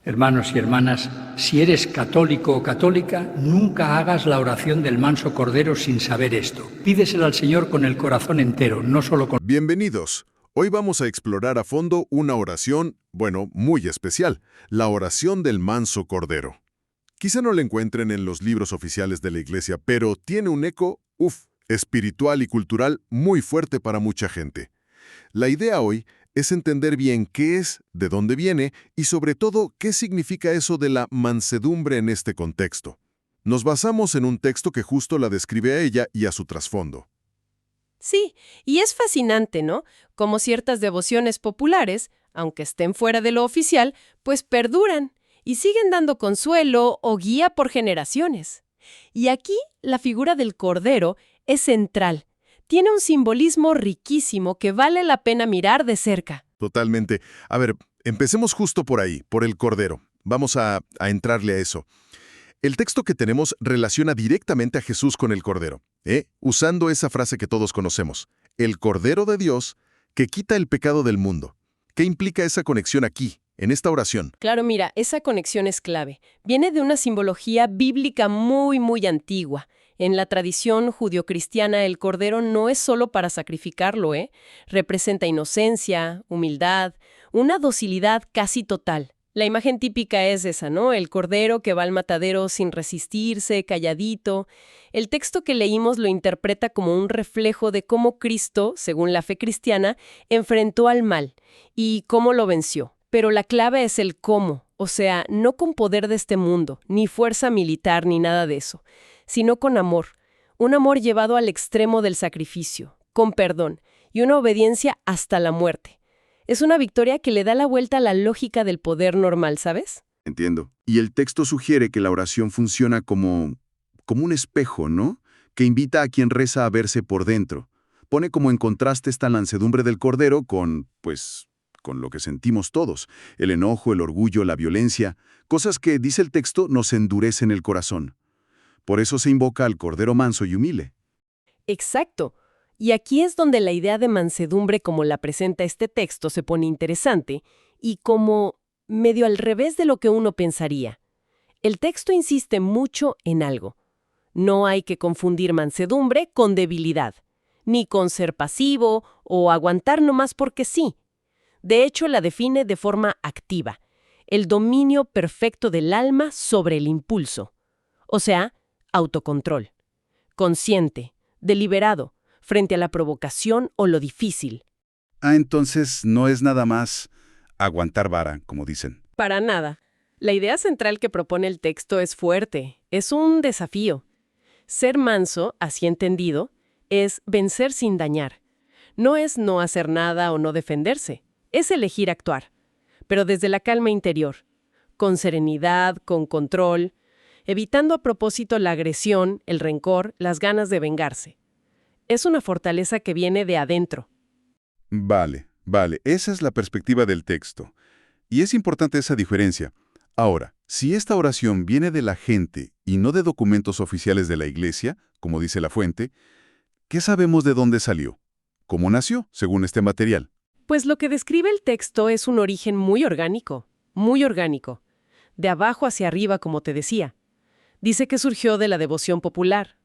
Hermanos y hermanas, si eres católico o católica, nunca hagas la oración del manso Cordero sin saber esto. Pídesela al Señor con el corazón entero, no solo con... Bienvenidos. Hoy vamos a explorar a fondo una oración, muy especial, la oración del manso Cordero. Quizá no la encuentren en los libros oficiales de la Iglesia, pero tiene un eco, espiritual y cultural muy fuerte para mucha gente. La idea hoy es entender bien qué es, de dónde viene y sobre todo qué significa eso de la mansedumbre en este contexto. Nos basamos en un texto que justo la describe a ella y a su trasfondo. Sí, y es fascinante, ¿no? Como ciertas devociones populares, aunque estén fuera de lo oficial, pues perduran y siguen dando consuelo o guía por generaciones. Y aquí la figura del Cordero es central. Tiene un simbolismo riquísimo que vale la pena mirar de cerca. Totalmente. A ver, empecemos justo por ahí, por el Cordero. Vamos a entrarle a eso. El texto que tenemos relaciona directamente a Jesús con el Cordero, usando esa frase que todos conocemos, el Cordero de Dios que quita el pecado del mundo. ¿Qué implica esa conexión aquí, en esta oración? Claro, mira, esa conexión es clave. Viene de una simbología bíblica muy antigua. En la tradición judio-cristiana, el cordero no es solo para sacrificarlo, Representa inocencia, humildad, una docilidad casi total. La imagen típica es esa, ¿no? El cordero que va al matadero sin resistirse, calladito. El texto que leímos lo interpreta como un reflejo de cómo Cristo, según la fe cristiana, enfrentó al mal y cómo lo venció. Pero la clave es el cómo, o sea, no con poder de este mundo, ni fuerza militar, ni nada de eso, sino con amor. Un amor llevado al extremo del sacrificio, con perdón, y una obediencia hasta la muerte. Es una victoria que le da la vuelta a la lógica del poder normal, ¿sabes? Entiendo. Y el texto sugiere que la oración funciona como un espejo, ¿no? Que invita a quien reza a verse por dentro. Pone como en contraste esta mansedumbre del Cordero con lo que sentimos todos. El enojo, el orgullo, la violencia. Cosas que, dice el texto, nos endurecen el corazón. Por eso se invoca al Cordero manso y humilde. Exacto. Y aquí es donde la idea de mansedumbre como la presenta este texto se pone interesante y como medio al revés de lo que uno pensaría. El texto insiste mucho en algo. No hay que confundir mansedumbre con debilidad, ni con ser pasivo o aguantar nomás porque sí. De hecho, la define de forma activa, el dominio perfecto del alma sobre el impulso. O sea, autocontrol. Consciente, deliberado, frente a la provocación o lo difícil. Entonces no es nada más aguantar vara, como dicen. Para nada. La idea central que propone el texto es fuerte, es un desafío. Ser manso, así entendido, es vencer sin dañar. No es no hacer nada o no defenderse, es elegir actuar, pero desde la calma interior, con serenidad, con control, evitando a propósito la agresión, el rencor, las ganas de vengarse. Es una fortaleza que viene de adentro. Vale. Esa es la perspectiva del texto. Y es importante esa diferencia. Ahora, si esta oración viene de la gente y no de documentos oficiales de la Iglesia, como dice la fuente, ¿qué sabemos de dónde salió? ¿Cómo nació, según este material? Pues lo que describe el texto es un origen muy orgánico, de abajo hacia arriba, como te decía. Dice que surgió de la devoción popular.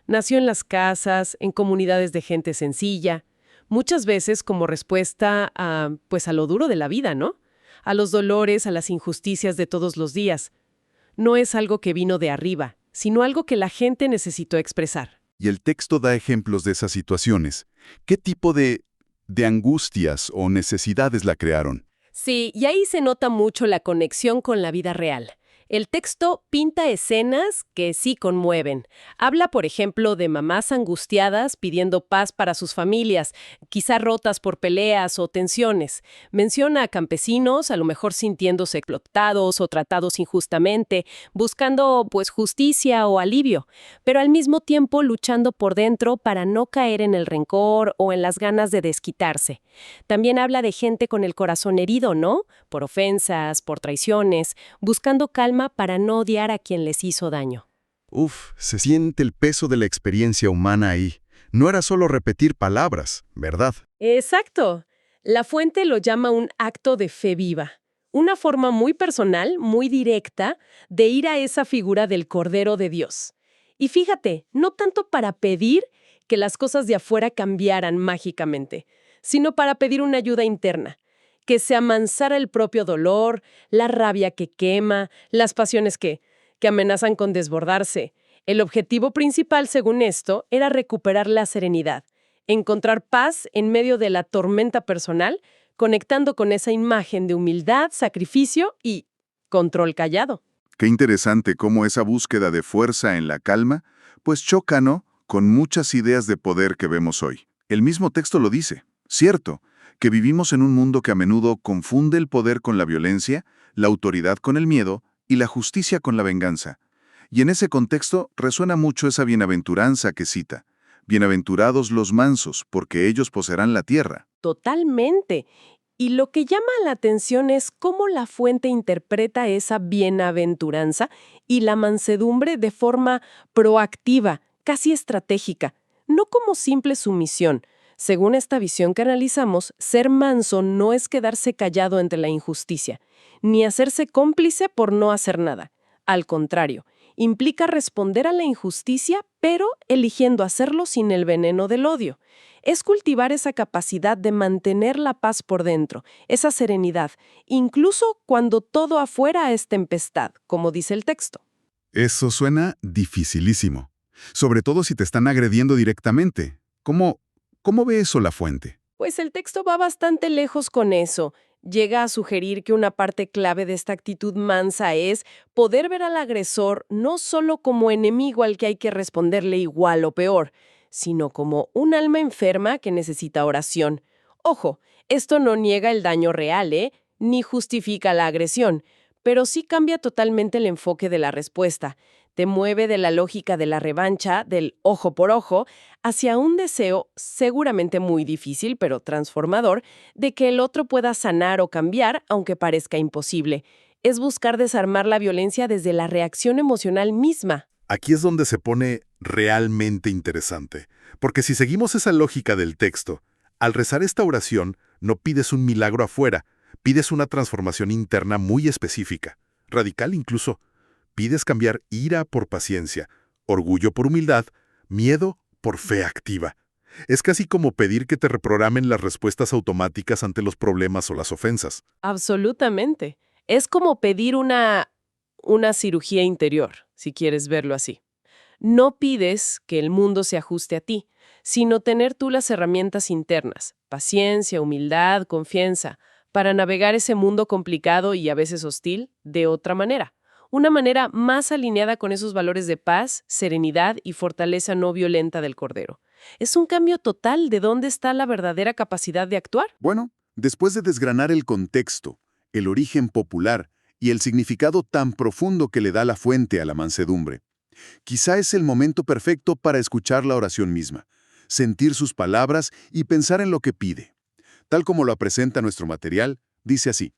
Nació en las casas, en comunidades de gente sencilla, muchas veces como respuesta a lo duro de la vida, ¿no? A los dolores, a las injusticias de todos los días. No es algo que vino de arriba, sino algo que la gente necesitó expresar. Y el texto da ejemplos de esas situaciones. ¿Qué tipo de angustias o necesidades la crearon? Sí, y ahí se nota mucho la conexión con la vida real. El texto pinta escenas que sí conmueven. Habla, por ejemplo, de mamás angustiadas pidiendo paz para sus familias, quizá rotas por peleas o tensiones. Menciona a campesinos, a lo mejor sintiéndose explotados o tratados injustamente, buscando, justicia o alivio, pero al mismo tiempo luchando por dentro para no caer en el rencor o en las ganas de desquitarse. También habla de gente con el corazón herido, ¿no? Por ofensas, por traiciones, buscando calma para no odiar a quien les hizo daño. Se siente el peso de la experiencia humana ahí. No era solo repetir palabras, ¿verdad? Exacto. La fuente lo llama un acto de fe viva, una forma muy personal, muy directa, de ir a esa figura del Cordero de Dios. Y fíjate, no tanto para pedir que las cosas de afuera cambiaran mágicamente, sino para pedir una ayuda interna, que se amansara el propio dolor, la rabia que quema, las pasiones que amenazan con desbordarse. El objetivo principal, según esto, era recuperar la serenidad, encontrar paz en medio de la tormenta personal, conectando con esa imagen de humildad, sacrificio y control callado. Qué interesante cómo esa búsqueda de fuerza en la calma, pues choca, ¿no?, con muchas ideas de poder que vemos hoy. El mismo texto lo dice. Cierto, que vivimos en un mundo que a menudo confunde el poder con la violencia, la autoridad con el miedo y la justicia con la venganza. Y en ese contexto resuena mucho esa bienaventuranza que cita. Bienaventurados los mansos, porque ellos poseerán la tierra. Totalmente. Y lo que llama la atención es cómo la fuente interpreta esa bienaventuranza y la mansedumbre de forma proactiva, casi estratégica, no como simple sumisión. Según esta visión que analizamos, ser manso no es quedarse callado ante la injusticia, ni hacerse cómplice por no hacer nada. Al contrario, implica responder a la injusticia, pero eligiendo hacerlo sin el veneno del odio. Es cultivar esa capacidad de mantener la paz por dentro, esa serenidad, incluso cuando todo afuera es tempestad, como dice el texto. Eso suena dificilísimo, sobre todo si te están agrediendo directamente. ¿Cómo ve eso la fuente? Pues el texto va bastante lejos con eso. Llega a sugerir que una parte clave de esta actitud mansa es poder ver al agresor no solo como enemigo al que hay que responderle igual o peor, sino como un alma enferma que necesita oración. Ojo, esto no niega el daño real, ni justifica la agresión, pero sí cambia totalmente el enfoque de la respuesta. Te mueve de la lógica de la revancha, del ojo por ojo, hacia un deseo, seguramente muy difícil, pero transformador, de que el otro pueda sanar o cambiar, aunque parezca imposible. Es buscar desarmar la violencia desde la reacción emocional misma. Aquí es donde se pone realmente interesante, porque si seguimos esa lógica del texto, al rezar esta oración no pides un milagro afuera, pides una transformación interna muy específica, radical incluso. Pides cambiar ira por paciencia, orgullo por humildad, miedo por fe activa. Es casi como pedir que te reprogramen las respuestas automáticas ante los problemas o las ofensas. Absolutamente. Es como pedir una cirugía interior, si quieres verlo así. No pides que el mundo se ajuste a ti, sino tener tú las herramientas internas, paciencia, humildad, confianza, para navegar ese mundo complicado y a veces hostil de otra manera. Una manera más alineada con esos valores de paz, serenidad y fortaleza no violenta del Cordero. Es un cambio total de dónde está la verdadera capacidad de actuar. Bueno, después de desgranar el contexto, el origen popular y el significado tan profundo que le da la fuente a la mansedumbre, quizá es el momento perfecto para escuchar la oración misma, sentir sus palabras y pensar en lo que pide. Tal como lo presenta nuestro material, dice así: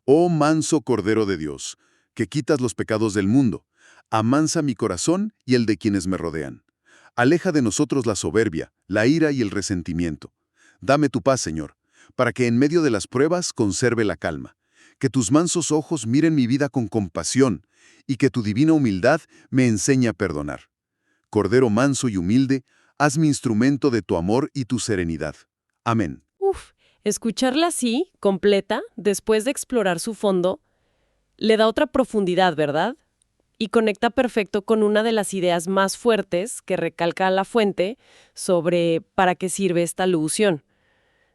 Oh manso Cordero de Dios, que quitas los pecados del mundo, amansa mi corazón y el de quienes me rodean. Aleja de nosotros la soberbia, la ira y el resentimiento. Dame tu paz, Señor, para que en medio de las pruebas conserve la calma. Que tus mansos ojos miren mi vida con compasión y que tu divina humildad me enseñe a perdonar. Cordero manso y humilde, haz mi instrumento de tu amor y tu serenidad. Amén. Escucharla así, completa, después de explorar su fondo, le da otra profundidad, ¿verdad? Y conecta perfecto con una de las ideas más fuertes que recalca la fuente sobre para qué sirve esta locución.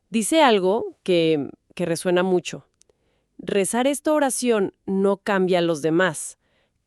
Dice algo que resuena mucho. Rezar esta oración no cambia a los demás,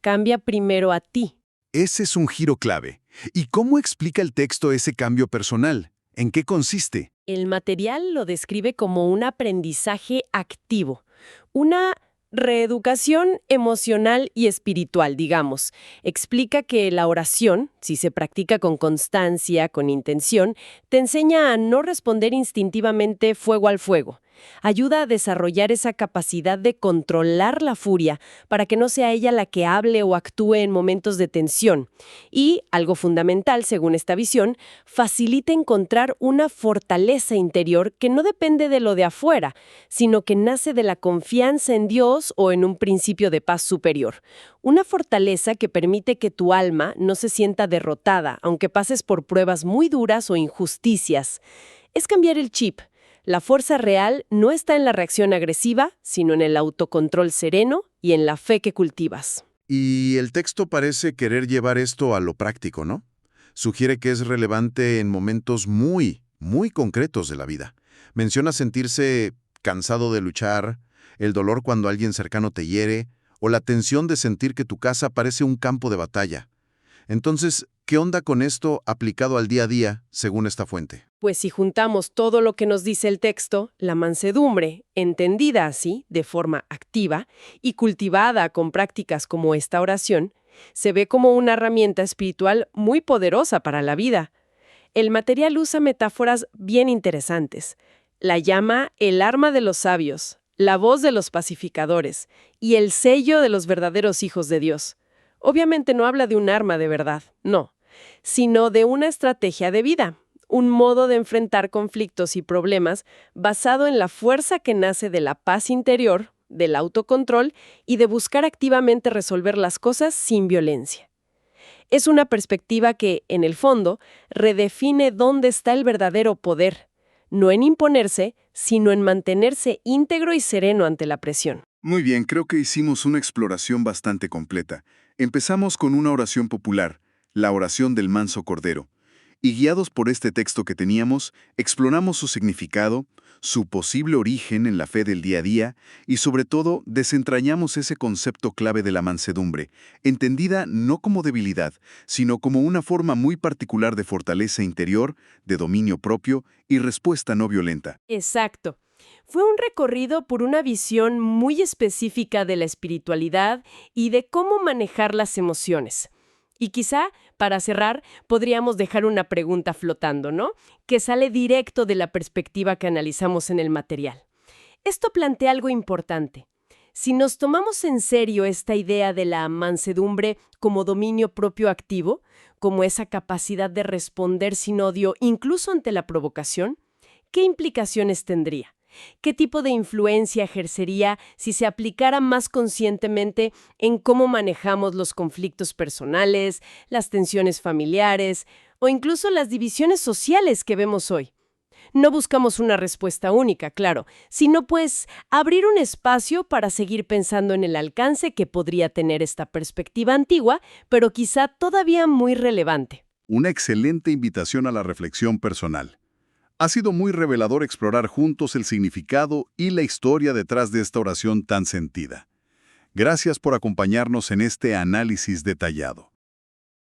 cambia primero a ti. Ese es un giro clave. ¿Y cómo explica el texto ese cambio personal? ¿En qué consiste? El material lo describe como un aprendizaje activo, una reeducación emocional y espiritual, digamos. Explica que la oración, si se practica con constancia, con intención, te enseña a no responder instintivamente fuego al fuego, Ayuda a desarrollar esa capacidad de controlar la furia para que no sea ella la que hable o actúe en momentos de tensión. Y, algo fundamental según esta visión, facilita encontrar una fortaleza interior que no depende de lo de afuera, sino que nace de la confianza en Dios o en un principio de paz superior. Una fortaleza que permite que tu alma no se sienta derrotada, aunque pases por pruebas muy duras o injusticias. Es cambiar el chip. La fuerza real no está en la reacción agresiva, sino en el autocontrol sereno y en la fe que cultivas. Y el texto parece querer llevar esto a lo práctico, ¿no? Sugiere que es relevante en momentos muy, muy concretos de la vida. Menciona sentirse cansado de luchar, el dolor cuando alguien cercano te hiere, o la tensión de sentir que tu casa parece un campo de batalla. Entonces, ¿qué onda con esto aplicado al día a día, según esta fuente? Pues si juntamos todo lo que nos dice el texto, la mansedumbre, entendida así, de forma activa, y cultivada con prácticas como esta oración, se ve como una herramienta espiritual muy poderosa para la vida. El material usa metáforas bien interesantes. La llama el arma de los sabios, la voz de los pacificadores y el sello de los verdaderos hijos de Dios. Obviamente no habla de un arma de verdad, no, sino de una estrategia de vida, un modo de enfrentar conflictos y problemas basado en la fuerza que nace de la paz interior, del autocontrol y de buscar activamente resolver las cosas sin violencia. Es una perspectiva que, en el fondo, redefine dónde está el verdadero poder, no en imponerse, sino en mantenerse íntegro y sereno ante la presión. Muy bien, creo que hicimos una exploración bastante completa. Empezamos con una oración popular, la oración del manso cordero. Y guiados por este texto que teníamos, exploramos su significado, su posible origen en la fe del día a día y, sobre todo, desentrañamos ese concepto clave de la mansedumbre, entendida no como debilidad, sino como una forma muy particular de fortaleza interior, de dominio propio y respuesta no violenta. Exacto. Fue un recorrido por una visión muy específica de la espiritualidad y de cómo manejar las emociones. Y quizá, para cerrar, podríamos dejar una pregunta flotando, ¿no? Que sale directo de la perspectiva que analizamos en el material. Esto plantea algo importante. Si nos tomamos en serio esta idea de la mansedumbre como dominio propio activo, como esa capacidad de responder sin odio incluso ante la provocación, ¿qué implicaciones tendría? ¿Qué tipo de influencia ejercería si se aplicara más conscientemente en cómo manejamos los conflictos personales, las tensiones familiares o incluso las divisiones sociales que vemos hoy? No buscamos una respuesta única, claro, sino pues abrir un espacio para seguir pensando en el alcance que podría tener esta perspectiva antigua, pero quizá todavía muy relevante. Una excelente invitación a la reflexión personal. Ha sido muy revelador explorar juntos el significado y la historia detrás de esta oración tan sentida. Gracias por acompañarnos en este análisis detallado.